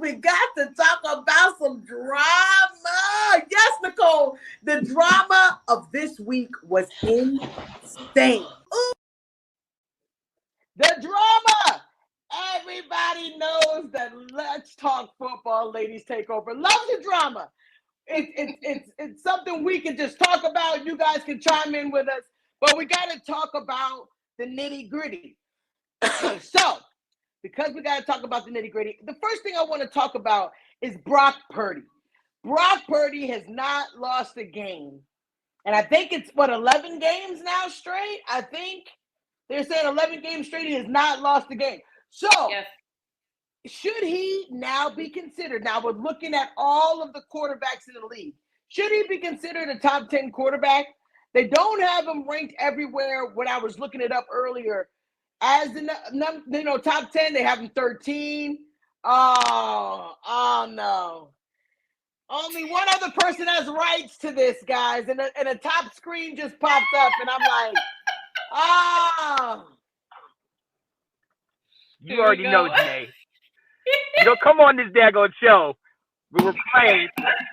we got to talk about some drama. Yes, Nicole, the drama of this week was insane. Ooh. The drama. Everybody knows that Let's Talk Football Ladies Takeover loves the drama. It's something we can just talk about. You guys can chime in with us, but we got to talk about the nitty gritty. So, because we got to talk about the nitty gritty, the first thing I want to talk about is Brock Purdy. Brock Purdy has not lost a game. And I think it's, 11 games now straight? I think they're saying 11 games straight. He has not lost a game. So, yes. Should he now be considered? Now, we're looking at all of the quarterbacks in the league. Should he be considered a top 10 quarterback? They don't have him ranked everywhere when I was looking it up earlier. As the top 10, they have him 13. Oh no. Only one other person has rights to this, guys. And a top screen just popped up, and I'm like, You already know, Jay. You don't come on this daggone show. We were playing,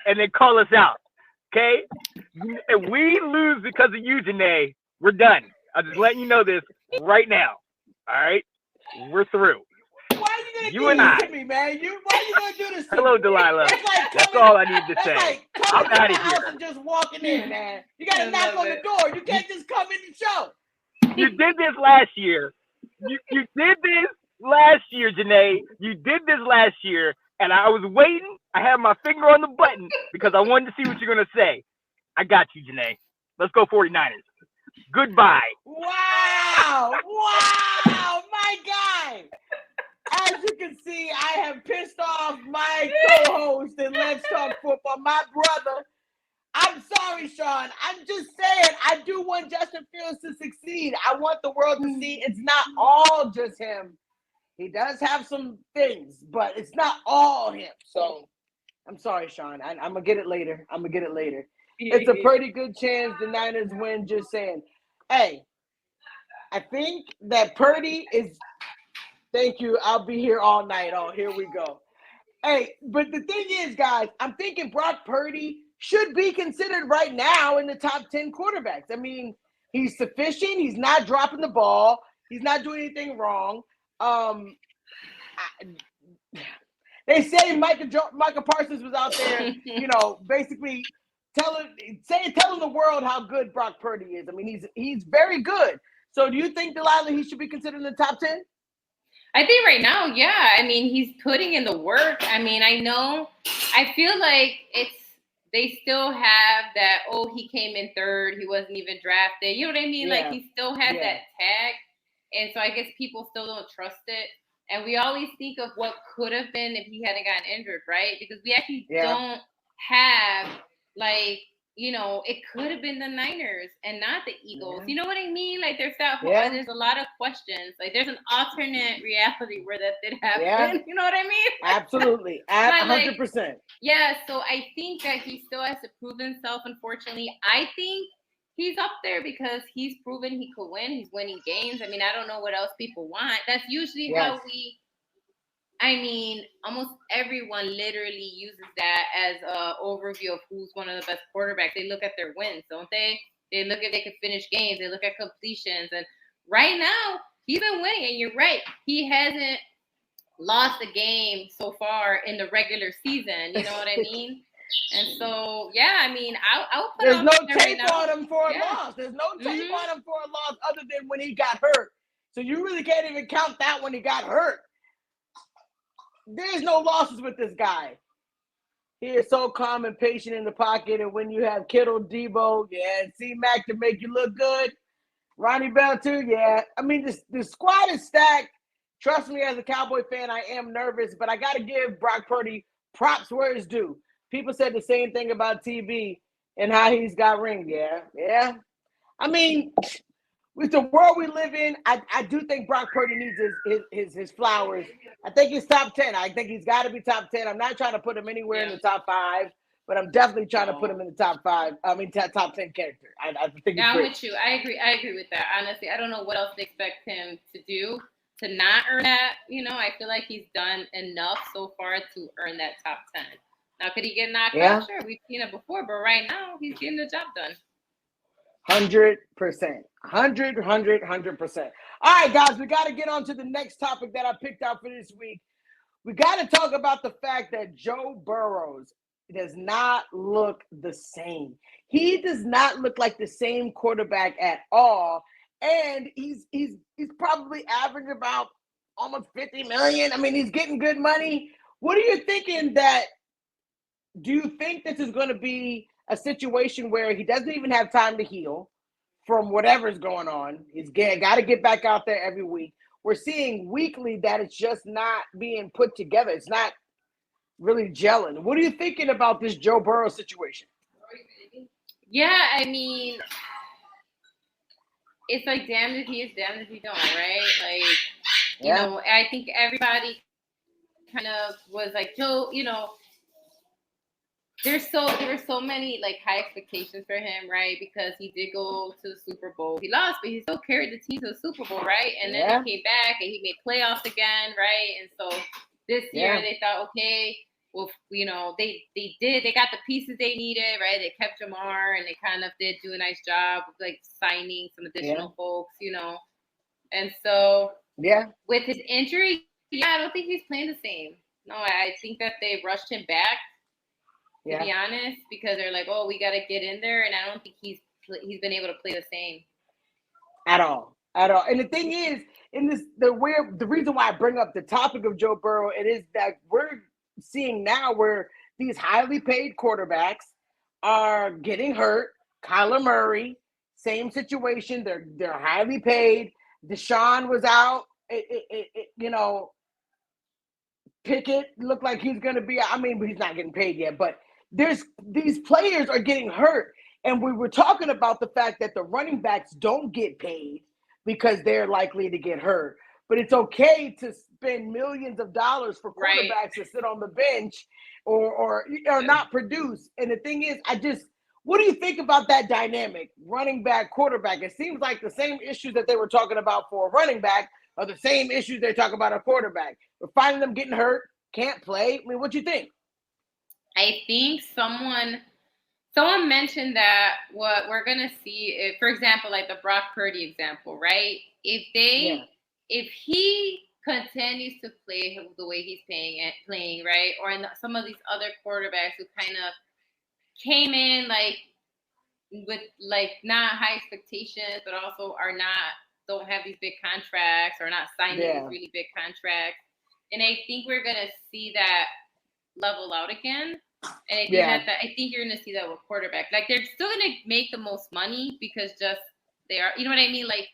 and then call us out. Okay? If we lose because of you, Janae, we're done. I'm just letting you know this right now. All right? We're through. Why are you going to do this to me, man? Why are you going to do this to me? Hello, Delilah. That's all I need to say. Like I'm out of here. And just walking in, man. You got to knock on the door. You can't just come in the show. You did this last year. You did this last year, Janae. You did this last year, and I was waiting. I had my finger on the button because I wanted to see what you're going to say. I got you, Janae. Let's go 49ers. Goodbye. Wow, my guy. As you can see, I have pissed off my co-host in Let's Talk Football, my brother. I'm sorry, Sean. I'm just saying, I do want Justin Fields to succeed. I want the world to see it's not all just him. He does have some things, but it's not all him. So I'm sorry, Sean. I'm going to get it later. It's a pretty good chance the Niners win, just saying. Hey, I think that Purdy is – thank you. I'll be here all night. Oh, here we go. Hey, but the thing is, guys, I'm thinking Brock Purdy should be considered right now in the top 10 quarterbacks. I mean, he's sufficient. He's not dropping the ball. He's not doing anything wrong. They say Micah Parsons was out there, basically telling the world how good Brock Purdy is. I mean, he's very good. So do you think, Delilah, he should be considered in the top 10? I think right now, yeah. I mean, he's putting in the work. I mean, I feel like they still have that, he came in third. He wasn't even drafted. You know what I mean? Yeah. Like, he still has that tag. And so I guess people still don't trust it. And we always think of what could have been if he hadn't gotten injured, right? Because we actually don't have, it could have been the Niners and not the Eagles. Yeah. You know what I mean? Like, there's a lot of questions. Like, there's an alternate reality where that did happen. Yeah. You know what I mean? Absolutely. 100%. Yeah, so I think that he still has to prove himself, unfortunately. I think he's up there because he's proven he could win. He's winning games. I mean, I don't know what else people want. That's usually how almost everyone literally uses that as an overview of who's one of the best quarterbacks. They look at their wins, don't they? They look if they can finish games. They look at completions. And right now, he's been winning. And you're right. He hasn't lost a game so far in the regular season. You know what I mean? And so, I'll put There's no tape on him for a loss. There's no tape on him for a loss other than when he got hurt. So you really can't even count that when he got hurt. There's no losses with this guy. He is so calm and patient in the pocket. And when you have Kittle, Debo, and C-Mac to make you look good, Ronnie Bell too, I mean, the squad is stacked. Trust me, as a Cowboy fan, I am nervous. But I got to give Brock Purdy props where it's due. People said the same thing about TB and how he's got rings. Yeah. I mean, with the world we live in, I do think Brock Purdy needs his flowers. I think he's top 10. I think he's got to be top 10. I'm not trying to put him anywhere in the top 5, but I'm definitely trying to put him in the top 5. I mean, top 10 character. I think he's great. I'm with you. I agree with that. Honestly, I don't know what else to expect him to do to not earn that, I feel like he's done enough so far to earn that top 10. Now, could he get knocked out? Sure, we've seen it before, but right now he's getting the job done. 100%. 100%. All right, guys, we got to get on to the next topic that I picked out for this week. We got to talk about the fact that Joe Burrows does not look the same. He does not look like the same quarterback at all. And he's probably averaging about almost 50 million. I mean, he's getting good money. What are you thinking do you think this is going to be a situation where he doesn't even have time to heal from whatever's going on? He's got to get back out there every week. We're seeing weekly that it's just not being put together. It's not really gelling. What are you thinking about this Joe Burrow situation? Yeah, I mean, it's like damned if he is, damned if he don't, right? Like, I think everybody kind of was like, Joe, there were so many like high expectations for him, right? Because he did go to the Super Bowl. He lost, but he still carried the team to the Super Bowl, right? And then he came back and he made playoffs again, right? And so this year they thought, okay, well, they got the pieces they needed, right? They kept Jamar and they kind of did do a nice job of like signing some additional folks, And so with his injury, I don't think he's playing the same. No, I think that they rushed him back. To be honest, because they're like, oh, we got to get in there, and I don't think he's been able to play the same at all. And the thing is, the reason why I bring up the topic of Joe Burrow, it is that we're seeing now where these highly paid quarterbacks are getting hurt. Kyler Murray, same situation. They're highly paid. Deshaun was out. Pickett looked like he's going to be. I mean, he's not getting paid yet, but these players are getting hurt. And we were talking about the fact that the running backs don't get paid because they're likely to get hurt. But it's okay to spend millions of dollars for quarterbacks to sit on the bench or not produce. And the thing is, what do you think about that dynamic, running back, quarterback? It seems like the same issues that they were talking about for a running back are the same issues they talk about a quarterback. We're finding them getting hurt, can't play. I mean, what do you think? I think someone mentioned that what we're gonna see, for example, like the Brock Purdy example, right? If he continues to play the way he's playing, right, or in some of these other quarterbacks who kind of came in like with like not high expectations, but also don't have these big contracts or not signing these really big contracts, and I think we're gonna see that level out again. And I think you're going to see that with quarterback. Like, they're still going to make the most money because they are, you know what I mean? Like,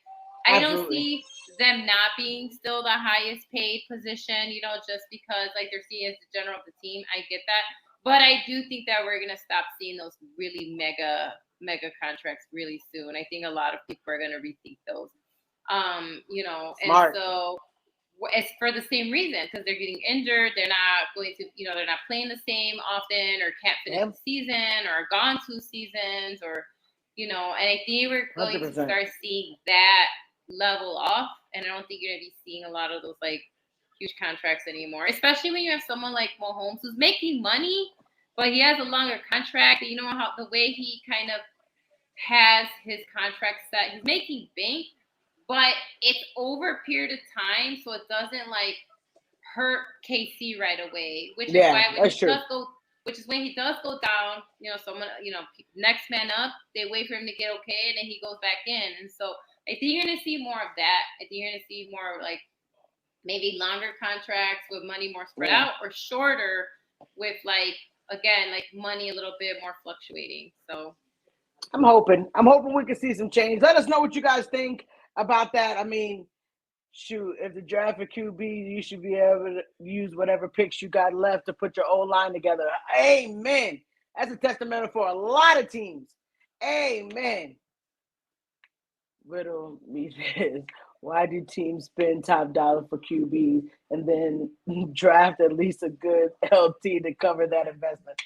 I don't see them not being still the highest paid position, just because, like, they're seen as the general of the team. I get that. But I do think that we're going to stop seeing those really mega contracts really soon. I think a lot of people are going to rethink those. Smart. And so it's for the same reason, because they're getting injured. They're not going to, they're not playing the same often, or can't finish the season, or gone 2 seasons, or, and I think we're going 100%. To start seeing that level off. And I don't think you're going to be seeing a lot of those like huge contracts anymore, especially when you have someone like Mahomes who's making money, but he has a longer contract. You know how the way he kind of has his contract set, he's making bank, but it's over a period of time, so it doesn't like hurt KC right away. Which is why when he does go down, someone, next man up, they wait for him to get okay, and then he goes back in. And so I think you're gonna see more of that. I think you're gonna see more like maybe longer contracts with money more spread out, or shorter with like money a little bit more fluctuating. So I'm hoping we can see some change. Let us know what you guys think about that. I mean, shoot, if the draft for QB, you should be able to use whatever picks you got left to put your O-line together. Amen. That's a testament for a lot of teams. Amen. Riddle me this. Why do teams spend top dollar for QBs and then draft at least a good LT to cover that investment?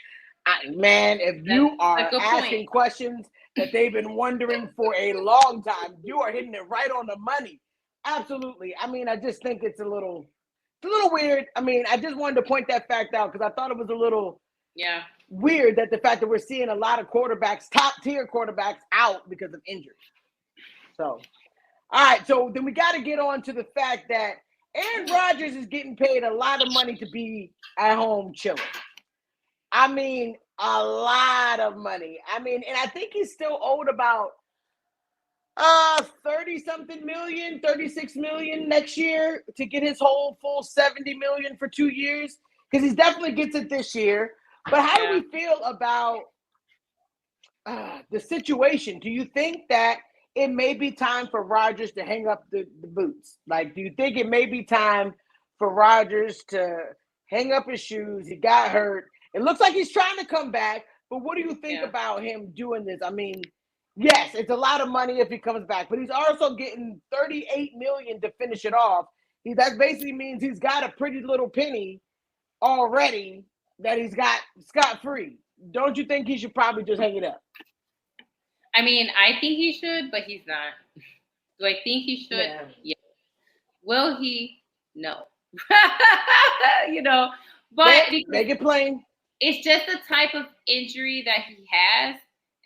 Man, if you are asking questions that they've been wondering for a long time, you are hitting it right on the money. Absolutely. I mean, I just think it's a little weird. I mean, I just wanted to point that fact out because I thought it was a little weird that the fact that we're seeing a lot of quarterbacks, top tier quarterbacks, out because of injury. So, all right. So then we got to get on to the fact that Aaron Rodgers is getting paid a lot of money to be at home chilling. I mean, a lot of money. I mean, and I think he's still owed about 30 something million, 36 million next year to get his whole full 70 million for 2 years, because he definitely gets it this year. But how do we feel about the situation? Do you think that it may be time for Rodgers to hang up the boots? Like, do you think it may be time for Rodgers to hang up his shoes? He got hurt. It looks like he's trying to come back, but what do you think about him doing this? I mean, yes, it's a lot of money if he comes back, but he's also getting 38 million to finish it off. That basically means he's got a pretty little penny already that he's got scot-free. Don't you think he should probably just hang it up? I mean, I think he should, but he's not. Do I think he should? Yeah. Will he? No. You know, but make it plain. It's just the type of injury that he has.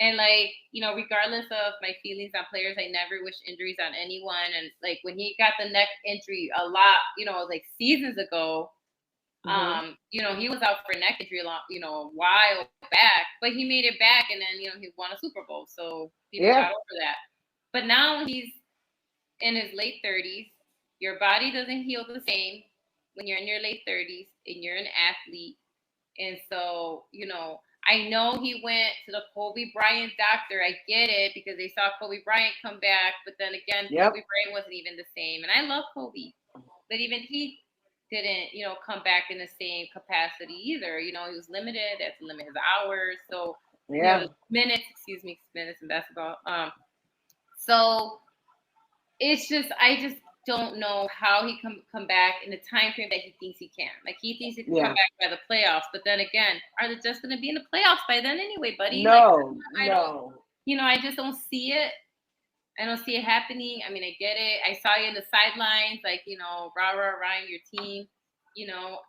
And, like, you know, regardless of my feelings on players, I never wish injuries on anyone. And, like, when he got the neck injury a lot, you know, like seasons ago, you know, he was out for a neck injury a while back, but he made it back, and then, you know, he won a Super Bowl. So people got over that. But now he's in his late 30s. Your body doesn't heal the same when you're in your late 30s and you're an athlete. And so, you know, I know he went to the Kobe Bryant doctor. I get it, because they saw Kobe Bryant come back. But then again, Kobe Bryant wasn't even the same. And I love Kobe, but even he didn't, you know, come back in the same capacity either. You know, he was limited. They had to limit his hours. So, you know, minutes in basketball. So it's just, I just don't know how he come back in the time frame that he thinks he can. Like, he thinks he can come back by the playoffs, but then again, are they just going to be in the playoffs by then anyway, buddy? No, like, no. You know, I just don't see it. I don't see it happening. I mean, I get it. I saw you in the sidelines, like, you know, rah, your team, you know.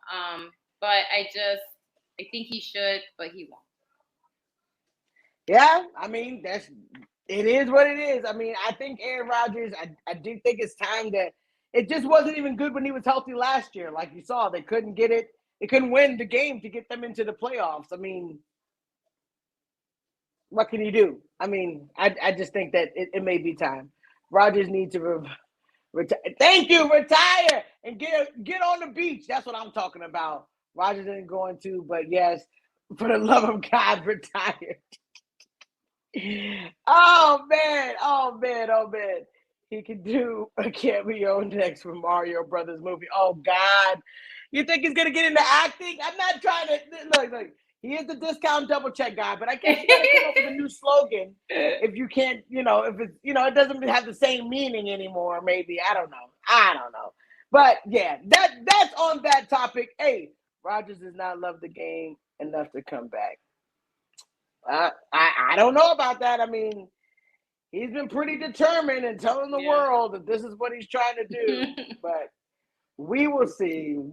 But I think he should, but he won't. Yeah, I mean, it is what it is. I mean, I think Aaron Rodgers, I do think it's time that it just wasn't even good when he was healthy last year. Like you saw, they couldn't get it. They couldn't win the game to get them into the playoffs. I mean, what can you do? I mean, I just think that it may be time. Rodgers needs to retire. Thank you, retire and get on the beach. That's what I'm talking about. Rodgers isn't going to, but yes, for the love of God, retire. Oh man. He could do a cameo next for Mario Brothers movie. Oh God. You think he's gonna get into acting? I'm not trying to look. He is the discount double check guy, but I guess you gotta come up with a new slogan if you can't, you know, if it's, you know, it doesn't have the same meaning anymore, maybe. I don't know. But yeah, that's on that topic. Hey, Rodgers does not love the game enough to come back. I don't know about that. I mean, he's been pretty determined in telling the world that this is what he's trying to do. But we will see. All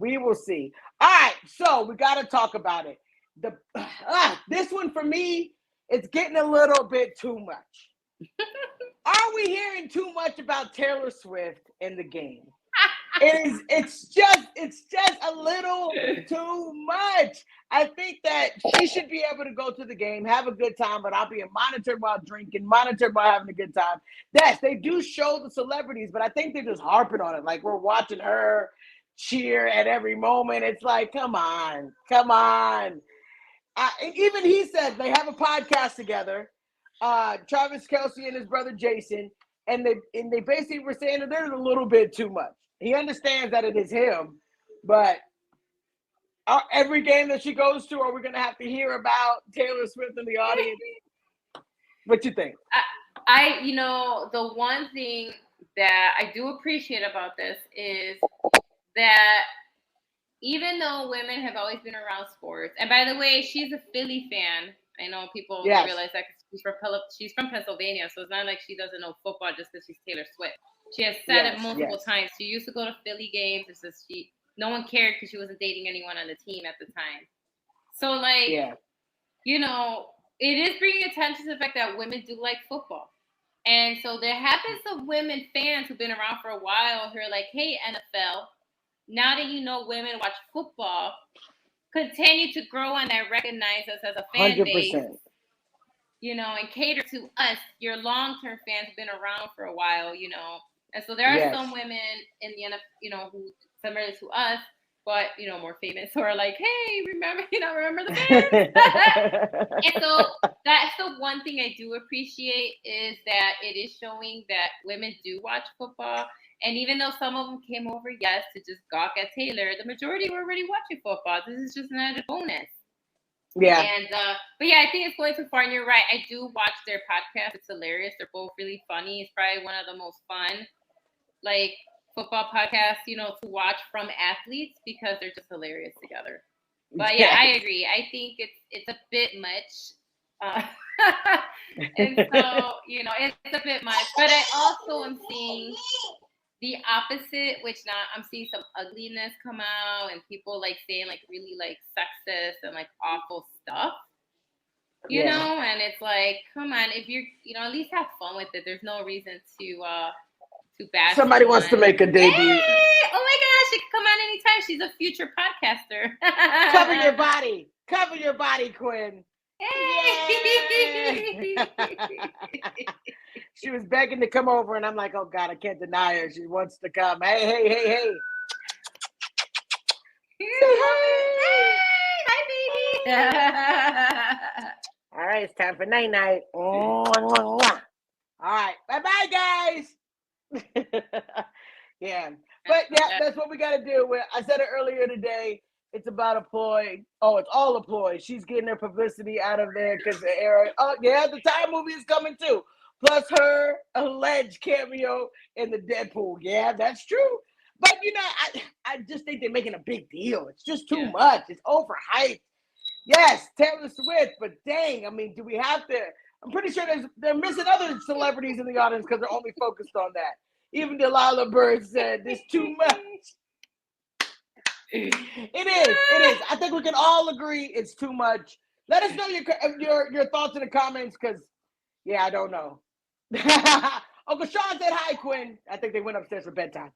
right, so we got to talk about it. This one for me, it's getting a little bit too much. Are we hearing too much about Taylor Swift in the game? It's just a little too much. I think that she should be able to go to the game, have a good time, but I'll be monitored while drinking, monitored while having a good time. Yes, they do show the celebrities, but I think they're just harping on it. Like, we're watching her cheer at every moment. It's like, come on. Even he said they have a podcast together, Travis Kelce and his brother Jason, and they basically were saying that there's a little bit too much. He understands that it is him, but every game that she goes to, are we going to have to hear about Taylor Swift in the audience? What you think? You know, the one thing that I do appreciate about this is that even though women have always been around sports, and by the way, she's a Philly fan. I know people don't realize that she's from Pennsylvania, so it's not like she doesn't know football just because she's Taylor Swift. She has said it multiple times. She used to go to Philly games. It's just no one cared because she wasn't dating anyone on the team at the time. So, like, you know, it is bringing attention to the fact that women do like football. And so there have been some women fans who've been around for a while who are like, hey, NFL, now that you know women watch football, continue to grow and recognize us as a fan 100%. base, you know, and cater to us, your long-term fans who've been around for a while, you know. And so there are some women in the NFL, you know, who similar to us, but, you know, more famous, who are like, hey, remember the fans? And so that's the one thing I do appreciate is that it is showing that women do watch football. And even though some of them came over, yes, to just gawk at Taylor, the majority were already watching football. This is just an added bonus. Yeah. And but yeah, I think it's going too far. And you're right. I do watch their podcast. It's hilarious. They're both really funny. It's probably one of the most fun, like, football podcasts, you know, to watch from athletes because they're just hilarious together. But yeah, I agree. I think it's a bit much. And so, you know, it's a bit much. But I also am seeing the opposite, which now I'm seeing some ugliness come out and people like saying like really like sexist and like awful stuff. You know, and it's like, come on, if you're, you know, at least have fun with it. There's no reason to bash somebody someone. wants to make a debut. Hey! Oh my gosh, she can come on anytime. She's a future podcaster. Cover your body, Quinn. Hey! She was begging to come over, and I'm like, oh God, I can't deny her. She wants to come. Hey. Hi, baby. All right, it's time for night. All right, bye, guys. Yeah, but yeah, that's what we got to do. I said it earlier today. It's about a ploy. Oh, it's all a ploy. She's getting her publicity out of there because the era. Oh yeah, the Time movie is coming too. Plus her alleged cameo in the Deadpool. Yeah, that's true. But you know, I just think they're making a big deal. It's just too much. It's overhyped. Yes, Taylor Swift, but dang, I mean, do we have to? I'm pretty sure they're missing other celebrities in the audience because they're only focused on that. Even Delilah Bird said there's too much. It is. I think we can all agree it's too much. Let us know your thoughts in the comments because, yeah, I don't know. Uncle Sean said hi, Quinn. I think they went upstairs for bedtime.